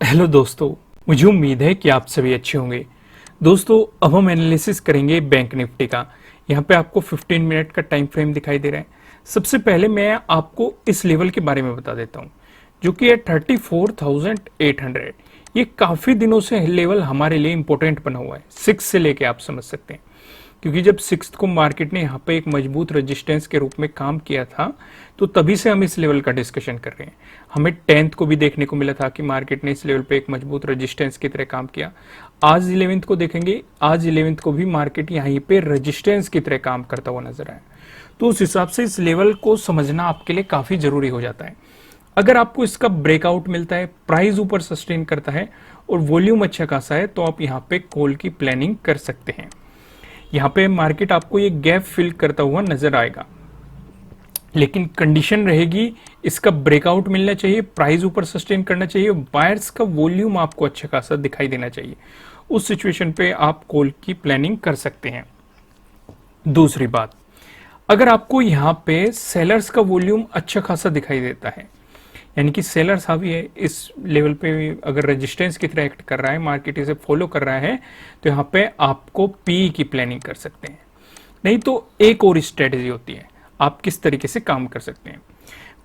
Hello दोस्तों, मुझे उम्मीद है कि आप सभी अच्छे होंगे। दोस्तों, अब हम एनालिसिस करेंगे बैंक निफ्टी का। यहाँ पे आपको 15 मिनट का टाइम फ्रेम दिखाई दे रहा है। सबसे पहले मैं आपको इस लेवल के बारे में बता देता हूँ, जो कि है 34,800। ये काफ़ी दिनों से लेवल हमारे लिए इंपॉर्टेंट बना हुआ है, 6 से लेके आप समझ सकते हैं। क्योंकि जब 6 को मार्केट ने यहाँ पे एक मजबूत रेजिस्टेंस के रूप में काम किया था, तो तभी से हम इस लेवल का डिस्कशन कर रहे हैं। हमें 10th को भी देखने को मिला था कि मार्केट ने इस लेवल पे एक मजबूत रेजिस्टेंस की तरह काम किया। आज 11th को देखेंगे, आज 11th को भी मार्केट यहीं पे रेजिस्टेंस की तरह काम करता हुआ नजर आया। तो उस हिसाब से इस लेवल को समझना आपके लिए काफी जरूरी हो जाता है। अगर आपको इसका ब्रेकआउट मिलता है, प्राइस ऊपर सस्टेन करता है और वॉल्यूम अच्छा खासा है, तो आप यहाँ पे कॉल की प्लानिंग कर सकते हैं। यहाँ पे मार्केट आपको ये गैप फिल करता हुआ नजर आएगा, लेकिन कंडीशन रहेगी इसका ब्रेकआउट मिलना चाहिए, प्राइस ऊपर सस्टेन करना चाहिए, बायर्स का वॉल्यूम आपको अच्छा खासा दिखाई देना चाहिए। उस सिचुएशन पे आप कॉल की प्लानिंग कर सकते हैं। दूसरी बात, अगर आपको यहाँ पे सेलर्स का वॉल्यूम अच्छा खासा दिखाई देता है, यानी कि सेलर्स हावी है इस लेवल पे, अगर रेजिस्टेंस की तरह एक्ट कर रहा है, मार्केट इसे फॉलो कर रहा है, तो यहाँ पे आपको पी की प्लानिंग कर सकते हैं। नहीं तो एक और स्ट्रेटेजी होती है, आप किस तरीके से काम कर सकते हैं।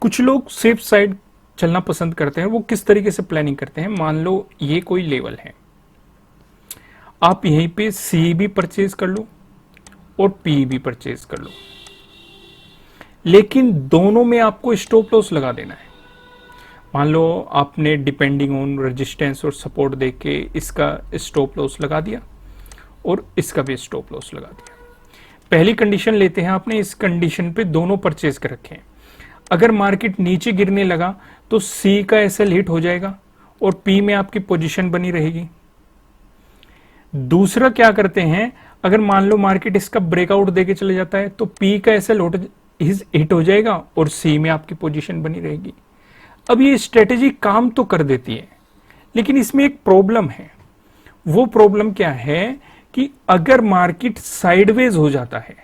कुछ लोग सेफ साइड चलना पसंद करते हैं। वो किस तरीके से प्लानिंग करते हैं, मान लो ये कोई लेवल है, आप यहीं पे सी भी परचेज कर लो और पी भी परचेज कर लो, लेकिन दोनों में आपको स्टॉप लॉस लगा देना है। मान लो आपने डिपेंडिंग ऑन रेजिस्टेंस और सपोर्ट देख के इसका स्टॉप लॉस लगा दिया और इसका भी स्टॉप लॉस लगा दिया। पहली कंडीशन लेते हैं, आपने इस कंडीशन पे दोनों परचेज कर रखे हैं। अगर मार्केट नीचे गिरने लगा तो सी का एसएल हिट हो जाएगा और पी में आपकी पोजीशन बनी रहेगी। दूसरा क्या करते हैं, अगर मान लो मार्केट इसका ब्रेकआउट देके चले जाता है तो पी का एसएल हिट हो जाएगा और सी में आपकी पोजीशन बनी रहेगी। अब ये स्ट्रेटेजी काम तो कर देती है, लेकिन इसमें एक प्रॉब्लम है। वो प्रॉब्लम क्या है कि अगर मार्केट साइडवेज हो जाता है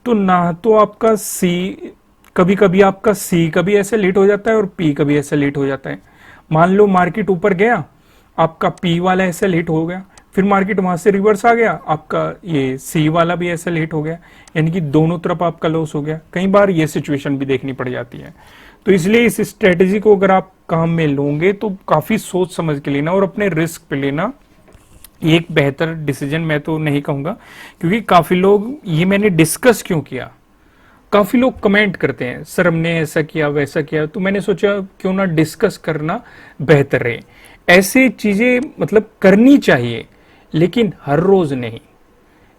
तो ना तो आपका सी, कभी कभी आपका सी का भी ऐसे लेट हो जाता है और पी का भी ऐसे लेट हो जाता है। मान लो मार्केट ऊपर गया, आपका पी वाला ऐसे लेट हो गया, फिर मार्केट वहां से रिवर्स आ गया, आपका ये सी वाला भी ऐसे लेट हो गया, यानी कि दोनों तरफ आपका लॉस हो गया। कई बार ये सिचुएशन भी देखनी पड़ जाती है। तो इसलिए इस स्ट्रेटेजी को अगर आप काम में लोगे तो काफी सोच समझ के लेना और अपने रिस्क पे लेना। एक बेहतर डिसीजन मैं तो नहीं कहूंगा, क्योंकि काफी लोग, ये मैंने डिस्कस क्यों किया, काफी लोग कमेंट करते हैं सर हमने ऐसा किया वैसा किया, तो मैंने सोचा क्यों ना डिस्कस करना बेहतर रहे। ऐसी चीजें मतलब करनी चाहिए, लेकिन हर रोज नहीं।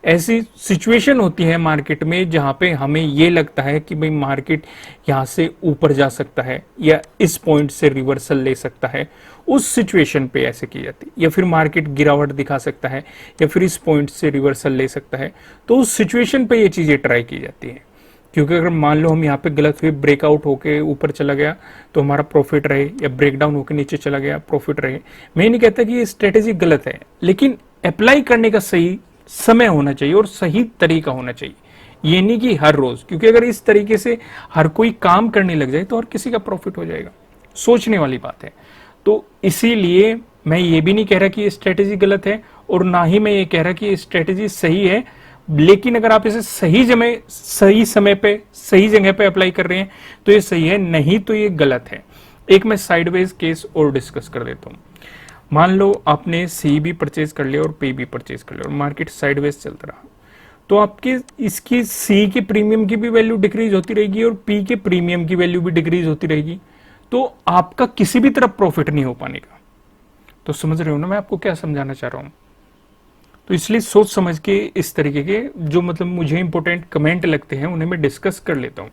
ऐसी सिचुएशन होती है मार्केट में जहां पे हमें ये लगता है कि भाई मार्केट यहां से ऊपर जा सकता है या इस पॉइंट से रिवर्सल ले सकता है, उस सिचुएशन पे ऐसे की जाती है। या फिर मार्केट गिरावट दिखा सकता है या फिर इस पॉइंट से रिवर्सल ले सकता है, तो उस सिचुएशन पे ये चीजें ट्राई की जाती है। क्योंकि अगर मान लो हम यहाँ पे गलत हुए, ब्रेकआउट होके ऊपर चला गया तो हमारा प्रॉफिट रहे, या ब्रेकडाउन होकर नीचे चला गया प्रॉफिट रहे। मैं नहीं कहता कि ये स्ट्रेटेजी गलत है, लेकिन अप्लाई करने का सही समय होना चाहिए और सही तरीका होना चाहिए। ये नहीं कि हर रोज, क्योंकि अगर इस तरीके से हर कोई काम करने लग जाए तो हर किसी का प्रॉफिट हो जाएगा। सोचने वाली बात है। तो इसीलिए मैं ये भी नहीं कह रहा कि ये स्ट्रेटेजी गलत है और ना ही मैं ये कह रहा कि ये स्ट्रेटेजी सही है, लेकिन अगर आप इसे सही समय पे सही जगह पे अप्लाई कर रहे हैं तो ये सही है, नहीं तो ये गलत है। एक मैं साइडवेज केस और डिस्कस कर देता हूं। मान लो आपने सी भी परचेज कर लिया और पी भी परचेज कर लिया और मार्केट साइडवेज चलता रहा, तो आपके इसकी सी के प्रीमियम की भी वैल्यू डिक्रीज होती रहेगी और पी के प्रीमियम की वैल्यू भी डिक्रीज होती रहेगी, तो आपका किसी भी तरफ प्रॉफिट नहीं हो पाने का। तो समझ रहे हो ना मैं आपको क्या समझाना चाह रहा हूं। तो इसलिए सोच समझ के इस तरीके के जो मतलब मुझे इंपॉर्टेंट कमेंट लगते हैं उन्हें मैं डिस्कस कर लेता हूं।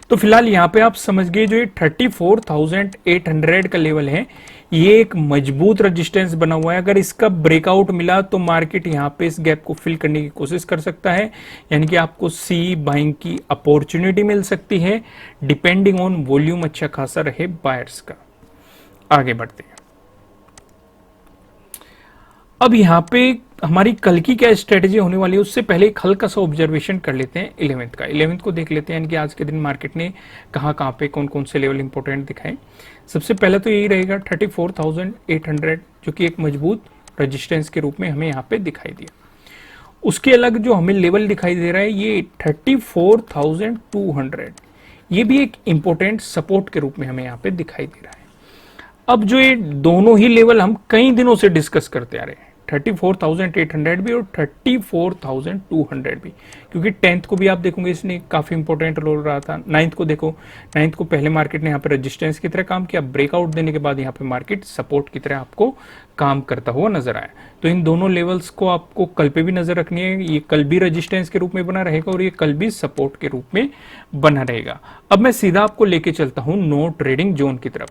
तो फिलहाल यहाँ पे आप समझ गए, जो ये 34,800 का लेवल है, ये एक मजबूत रेजिस्टेंस बना हुआ है। अगर इसका ब्रेकआउट मिला तो मार्केट यहाँ पे इस गैप को फिल करने की कोशिश कर सकता है, यानी कि आपको सी बाइंग की अपॉर्चुनिटी मिल सकती है, डिपेंडिंग ऑन वॉल्यूम अच्छा खासा रहे बायर्स का। आगे बढ़ते हैं। अब यहाँ पे हमारी कल की क्या स्ट्रेटेजी होने वाली है उससे पहले एक हल्का सा ऑब्जर्वेशन कर लेते हैं 11th का। 11th को देख लेते हैं, यानी कि आज के दिन मार्केट ने कहाँ पे कौन कौन से लेवल इंपॉर्टेंट दिखाए। सबसे पहले तो यही रहेगा 34,800, जो कि एक मजबूत रेजिस्टेंस के रूप में हमें यहाँ पे दिखाई दिया। उसके अलग जो हमें लेवल दिखाई दे रहा है ये 34,200, ये भी एक इंपॉर्टेंट सपोर्ट के रूप में हमें यहाँ पे दिखाई दे रहा है। अब जो ये दोनों ही लेवल हम कई दिनों से डिस्कस करते आ रहे हैं, 34,800 भी और 34,200 भी, क्योंकि 10th को भी आप देखोगे इसने काफी इंपॉर्टेंट रोल रहा था। 9th को देखो, 9th को पहले मार्केट ने यहाँ पे रेजिस्टेंस की तरह काम किया, ब्रेकआउट देने के बाद यहाँ पे मार्केट सपोर्ट की तरह आपको काम करता हुआ नजर आया। तो इन दोनों लेवल्स को आपको कल पे भी नजर रखनी है, ये कल भी रेजिस्टेंस के रूप में बना रहेगा और ये कल भी सपोर्ट के रूप में बना रहेगा। अब मैं सीधा आपको लेके चलता हूं नो ट्रेडिंग जोन की तरफ।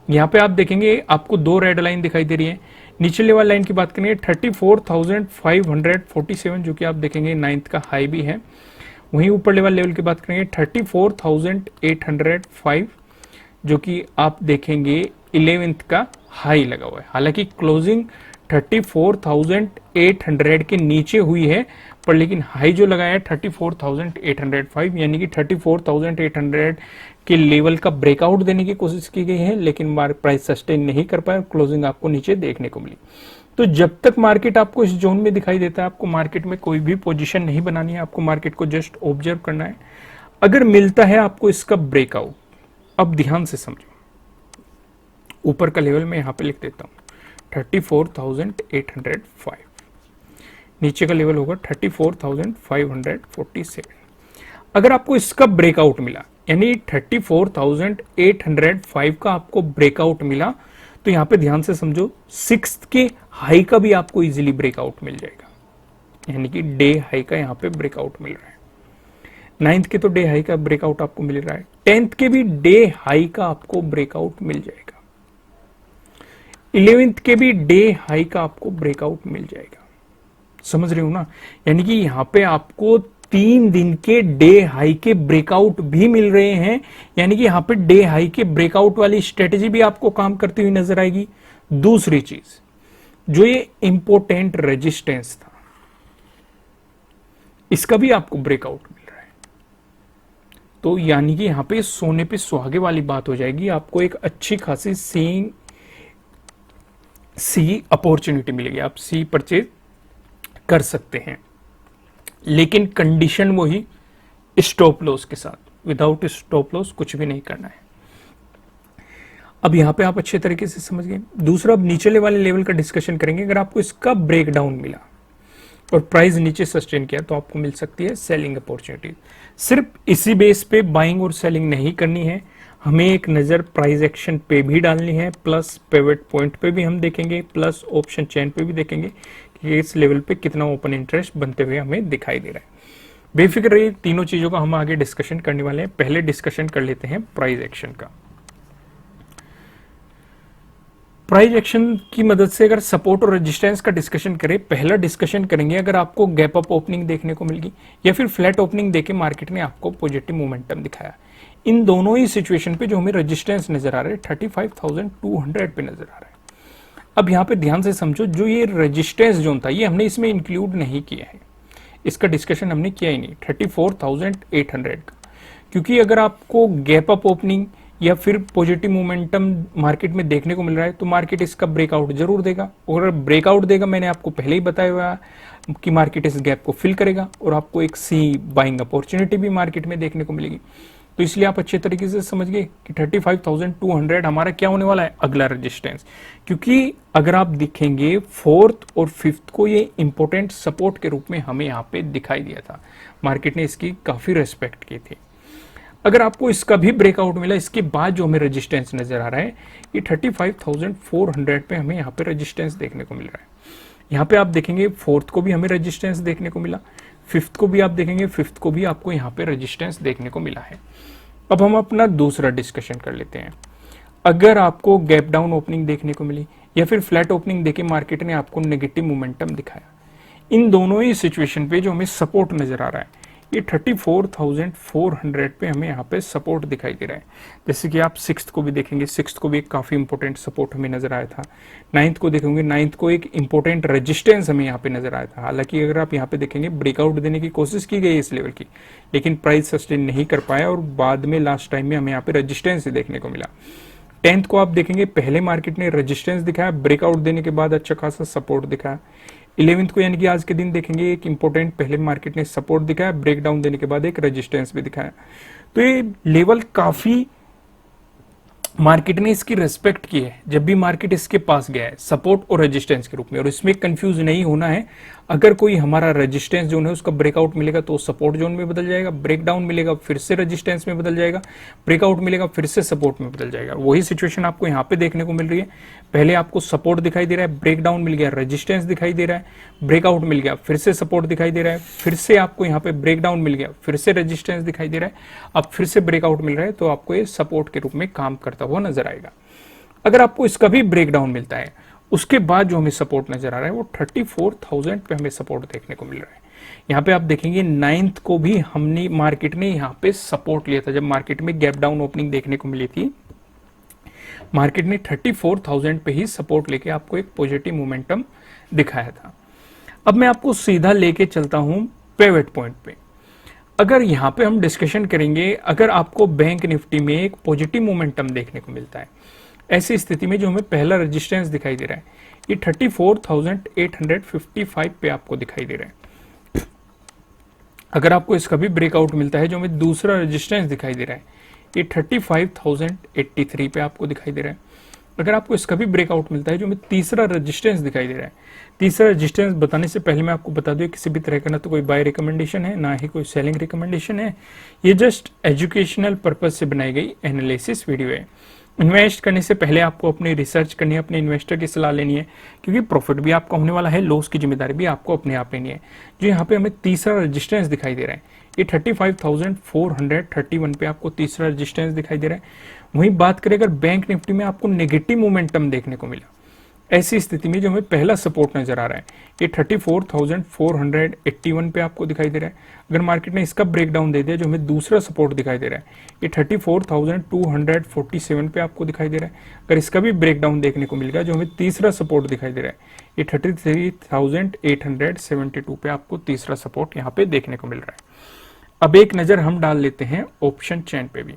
यहाँ पे आप देखेंगे आपको दो रेड लाइन दिखाई दे रही है। नीचे वाली लाइन की बात करेंगे 34,547, जो कि आप देखेंगे 9th का हाई भी है। वहीं ऊपर लेवल की बात करेंगे 34,805, जो कि आप देखेंगे 11th का हाई लगा हुआ है। हालांकि क्लोजिंग 34,800 के नीचे हुई है, पर लेकिन हाई जो लगाया है 34,805, यानी कि 34,800 के लेवल का ब्रेकआउट देने की कोशिश की गई है, लेकिन प्राइस सस्टेन नहीं कर पाया, क्लोजिंग आपको नीचे देखने को मिली। तो जब तक मार्केट आपको इस जोन में दिखाई देता है, आपको मार्केट में कोई भी पोजीशन नहीं बनानी है, आपको मार्केट को जस्ट ऑब्जर्व करना है। अगर मिलता है आपको इसका ब्रेकआउट, अब ध्यान से समझो, ऊपर का लेवल मैं यहां पे लिख देता हूं 34,805, नीचे का लेवल होगा 34,547। अगर आपको इसका ब्रेकआउट मिला, यानी 34,805 का आपको ब्रेकआउट मिला, तो यहां पे ध्यान से समझो 6th के हाई का भी आपको इजीली ब्रेकआउट मिल जाएगा, यानी कि डे हाई का यहां पे ब्रेकआउट मिल रहा है। 9th के तो डे हाई का ब्रेकआउट आपको मिल रहा है, 10th के भी डे हाई का आपको ब्रेकआउट मिल जाएगा, 11th के भी डे हाई का आपको ब्रेकआउट मिल जाएगा। समझ रहे हो ना? यानी कि यहां पे आपको 3 दिन के डे हाई के ब्रेकआउट भी मिल रहे हैं, यानी कि यहां पे डे हाई के ब्रेकआउट वाली स्ट्रेटेजी भी आपको काम करती हुई नजर आएगी। दूसरी चीज, जो ये इंपॉर्टेंट रेजिस्टेंस था, इसका भी आपको ब्रेकआउट मिल रहा है। तो यानी कि यहां पे सोने पे सुहागे वाली बात हो जाएगी, आपको एक अच्छी खासी सी अपॉर्चुनिटी मिलेगी, आप सी परचेज कर सकते हैं, लेकिन कंडीशन वही स्टॉप लॉस के साथ। विदाउट स्टॉप लॉस कुछ भी नहीं करना है। अब यहां पे आप अच्छे तरीके से समझ गए। दूसरा, अब नीचे वाले लेवल का डिस्कशन करेंगे। अगर आपको इसका ब्रेकडाउन मिला और प्राइस नीचे सस्टेन किया, तो आपको मिल सकती है सेलिंग अपॉर्चुनिटी। सिर्फ इसी बेस पे बाइंग और सेलिंग नहीं करनी है, हमें एक नजर प्राइस एक्शन पे भी डालनी है, प्लस पिवट पॉइंट पे भी हम देखेंगे, प्लस ऑप्शन चेन पे भी देखेंगे कि इस लेवल पे कितना ओपन इंटरेस्ट बनते हुए हमें दिखाई दे रहा है। बेफिक्र रहिए, तीनों चीजों का हम आगे डिस्कशन करने वाले हैं। पहले डिस्कशन कर लेते हैं प्राइस एक्शन का। प्राइस एक्शन की मदद से अगर सपोर्ट और रेजिस्टेंस का डिस्कशन करें, पहला डिस्कशन करेंगे अगर आपको गैप अप ओपनिंग देखने को मिल गई या फिर फ्लैट ओपनिंग देके मार्केट ने आपको पॉजिटिव मोमेंटम दिखाया, इन दोनों ही सिचुएशन पे जो हमें रेजिस्टेंस नजर आ रहा है 35,200 पे नजर आ रहा है। अब यहाँ पे ध्यान से समझो, जो ये रेजिस्टेंस जोन था ये हमने इसमें इंक्लूड नहीं किया है, इसका डिस्कशन हमने किया ही नहीं 34,800 का, क्योंकि अगर आपको गैप अप ओपनिंग या फिर पॉजिटिव मोमेंटम मार्केट में देखने को मिल रहा है, तो मार्केट इसका ब्रेकआउट जरूर देगा, और ब्रेकआउट देगा, मैंने आपको पहले ही बताया हुआ कि मार्केट इस गैप को फिल करेगा और आपको एक सी बाइंग अपॉर्चुनिटी भी मार्केट में देखने को मिलेगी। तो इसलिए आप अच्छे तरीके से समझ गए कि 35,200 हमारा क्या होने वाला है, अगला रेजिस्टेंस। क्योंकि अगर आप देखेंगे 4th और 5th को ये इंपॉर्टेंट सपोर्ट के रूप में हमें यहाँ पे दिखाई दिया था, मार्केट ने इसकी काफी रेस्पेक्ट की थी। अगर आपको इसका भी ब्रेकआउट मिला, इसके बाद जो हमें रेजिस्टेंस नजर आ रहा है ये 35,400 पे हमें यहाँ पे रेजिस्टेंस देखने को मिल रहा है। यहाँ पे आप देखेंगे 4th को भी हमें रेजिस्टेंस देखने को मिला, 5th को भी आप देखेंगे 5th को भी आपको यहाँ पे रेजिस्टेंस देखने को मिला है। अब हम अपना दूसरा डिस्कशन कर लेते हैं। अगर आपको गैप डाउन ओपनिंग देखने को मिली या फिर फ्लैट ओपनिंग देके मार्केट ने आपको नेगेटिव मोमेंटम दिखाया, इन दोनों ही सिचुएशन पे जो हमें सपोर्ट नजर आ रहा है, ये 34,400 पे हमें यहाँ पे सपोर्ट दिखाई दे रहा है। जैसे कि आप 6th को भी देखेंगे, 6th को भी एक काफ़ी इंपॉर्टेंट सपोर्ट हमें नजर आया था। 9th को देखेंगे, 9th को एक इंपॉर्टेंट रेजिस्टेंस हमें यहाँ पे नजर आया था। हालांकि अगर आप यहाँ पे देखेंगे ब्रेकआउट देने की कोशिश की गई इस लेवल की, लेकिन प्राइस सस्टेन नहीं कर पाया और बाद में लास्ट टाइम में हमें यहाँ पे रेजिस्टेंस देखने को मिला। 10th को आप देखेंगे, पहले मार्केट ने रेजिस्टेंस दिखाया, ब्रेकआउट देने के बाद अच्छा खासा सपोर्ट दिखाया। 11th को यानी कि आज के दिन देखेंगे, एक इंपॉर्टेंट पहले मार्केट ने सपोर्ट दिखाया, ब्रेकडाउन देने के बाद एक रेजिस्टेंस भी दिखाया। तो ये लेवल काफी मार्केट ने इसकी रेस्पेक्ट की है जब भी मार्केट इसके पास गया है, सपोर्ट और रेजिस्टेंस के रूप में। और इसमें कंफ्यूज नहीं होना है, अगर कोई हमारा रेजिस्टेंस जोन है उसका ब्रेकआउट मिलेगा तो सपोर्ट जोन में बदल जाएगा, ब्रेकडाउन मिलेगा फिर से रेजिस्टेंस में बदल जाएगा, ब्रेकआउट मिलेगा फिर से सपोर्ट में बदल जाएगा। वही सिचुएशन आपको यहाँ पे देखने को मिल रही है। पहले आपको सपोर्ट दिखाई दे रहा है, ब्रेकडाउन मिल गया, रेजिस्टेंस दिखाई दे रहा है, ब्रेकआउट मिल गया, फिर से सपोर्ट दिखाई दे रहा है, फिर से आपको यहाँ पे ब्रेकडाउन मिल गया, फिर से रेजिस्टेंस दिखाई दे रहा है, अब फिर से ब्रेकआउट मिल रहा है, तो आपको ये सपोर्ट के रूप में काम करता हुआ नजर आएगा। अगर आपको इसका भी ब्रेकडाउन मिलता है, उसके बाद जो हमें सपोर्ट नजर आ रहा है वो 34,000 पे हमें सपोर्ट देखने को मिल रहा है। यहाँ पे आप देखेंगे 9th को भी हमने मार्केट ने यहाँ पे सपोर्ट लिया था, जब मार्केट में गैप डाउन ओपनिंग देखने को मिली थी, मार्केट ने 34,000 पे ही सपोर्ट लेके आपको एक पॉजिटिव मोमेंटम दिखाया था। अब मैं आपको सीधा लेके चलता हूं पिवट पॉइंट पे। अगर यहाँ पे हम डिस्कशन करेंगे, अगर आपको बैंक निफ्टी में एक पॉजिटिव मोमेंटम देखने को मिलता है, ऐसी स्थिति में जो हमें पहला रेजिस्टेंस दिखाई दे रहा है ये 34,855 पे आपको दिखाई दे रहा है। अगर आपको इसका भी ब्रेकआउट मिलता है, जो हमें दूसरा रेजिस्टेंस दिखाई दे रहा है ये 35,083 पे आपको दिखाई दे रहा है। अगर आपको इसका भी ब्रेकआउट मिलता है, जो हमें तीसरा रेजिस्टेंस दिखाई दे रहा है, तीसरा रेजिस्टेंस बताने से पहले मैं आपको बता दूं, किसी भी तरह का ना तो कोई बाय रिकमेंडेशन है, ना ही कोई सेलिंग रिकमेंडेशन है, ये जस्ट एजुकेशनल पर्पज से बनाई गई एनालिसिस वीडियो है। इन्वेस्ट करने से पहले आपको अपनी रिसर्च करनी है, अपने इन्वेस्टर की सलाह लेनी है, क्योंकि प्रॉफिट भी आपका होने वाला है, लॉस की जिम्मेदारी भी आपको अपने आप लेनी है। जो यहाँ पे हमें तीसरा रेजिस्टेंस दिखाई दे रहा है ये 35,431 पे आपको तीसरा रेजिस्टेंस दिखाई दे रहा है। वहीं बात करें अगर बैंक निफ्टी में आपको नेगेटिव मोमेंटम देखने को मिला, ऐसी स्थिति में जो हमें पहला सपोर्ट नजर आ रहा है ये 34,481 पे आपको दिखाई दे रहा है। अगर मार्केट ने इसका ब्रेकडाउन दे दिया, जो हमें दूसरा सपोर्ट दिखाई दे रहा है ये 34,247 पे आपको दिखाई दे रहा है। अगर इसका भी ब्रेकडाउन देखने को मिल गया, जो हमें तीसरा सपोर्ट दिखाई दे रहा है ये 33,872 पे आपको तीसरा सपोर्ट यहाँ पे देखने को मिल रहा है। अब एक नजर हम डाल लेते हैं ऑप्शन चेन पे भी।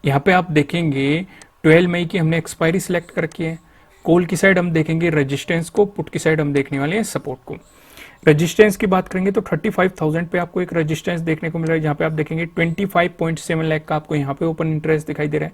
यहाँ पे आप देखेंगे 12 मई की हमने एक्सपायरी सिलेक्ट कर रखी है। कॉल की साइड हम देखेंगे रेजिस्टेंस को, पुट की साइड हम देखने वाले हैं सपोर्ट को। रेजिस्टेंस की बात करेंगे तो 35,000 पे आपको एक रेजिस्टेंस देखने को मिल रहा है, जहां पे आप देखेंगे 25.7 लाख का आपको यहाँ पे ओपन इंटरेस्ट दिखाई दे रहा है।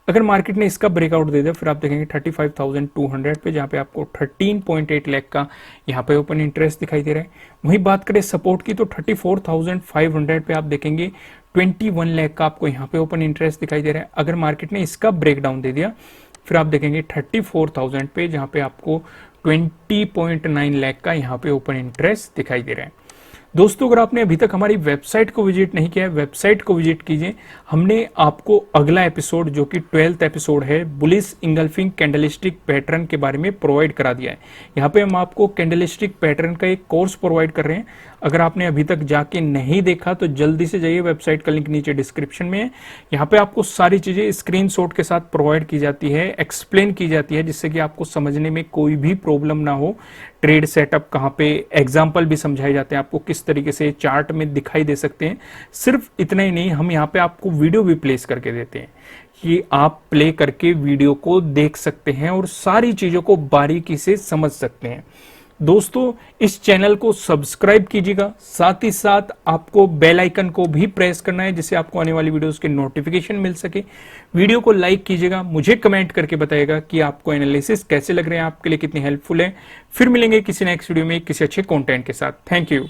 अगर मार्केट ने इसका ब्रेकआउट दे दिया, फिर आप देखेंगे 35,200 पे, जहां पे आपको 13.8 लाख का यहाँ पे ओपन इंटरेस्ट दिखाई दे रहा है। वहीं बात करें सपोर्ट की तो 34,500 पे आप देखेंगे 21 लाख का आपको यहाँ पे ओपन इंटरेस्ट दिखाई दे रहा है। अगर मार्केट ने इसका ब्रेकडाउन दे दिया, फिर आप देखेंगे 34,000 पे, जहां पे आपको 20.9 लाख का यहाँ पे ओपन इंटरेस्ट दिखाई दे रहा है। दोस्तों, अगर आपने अभी तक हमारी वेबसाइट को विजिट नहीं किया है, वेबसाइट को विजिट कीजिए। हमने आपको अगला एपिसोड, जो कि 12th एपिसोड है, बुलिश इंगल्फिंग कैंडलस्टिक पैटर्न के बारे में प्रोवाइड करा दिया है। यहाँ पे हम आपको कैंडलस्टिक पैटर्न का एक कोर्स प्रोवाइड कर रहे हैं। अगर आपने अभी तक जाके नहीं देखा तो जल्दी से जाइए, वेबसाइट का लिंक नीचे डिस्क्रिप्शन में है। यहाँ पे आपको सारी चीजें स्क्रीनशॉट के साथ प्रोवाइड की जाती है, एक्सप्लेन की जाती है, जिससे कि आपको समझने में कोई भी प्रॉब्लम ना हो। ट्रेड सेटअप कहाँ पे, एग्जाम्पल भी समझाए जाते हैं, आपको किस तरीके से चार्ट में दिखाई दे सकते हैं। सिर्फ इतना ही नहीं, हम यहाँ पे आपको वीडियो भी प्लेस करके देते हैं कि आप प्ले करके वीडियो को देख सकते हैं और सारी चीजों को बारीकी से समझ सकते हैं। दोस्तों, इस चैनल को सब्सक्राइब कीजिएगा, साथ ही साथ आपको बेल आइकन को भी प्रेस करना है, जिससे आपको आने वाली वीडियोस के नोटिफिकेशन मिल सके। वीडियो को लाइक कीजिएगा, मुझे कमेंट करके बताइएगा कि आपको एनालिसिस कैसे लग रहे हैं, आपके लिए कितनी हेल्पफुल है। फिर मिलेंगे किसी नेक्स्ट वीडियो में किसी अच्छे कंटेंट के साथ। Thank you.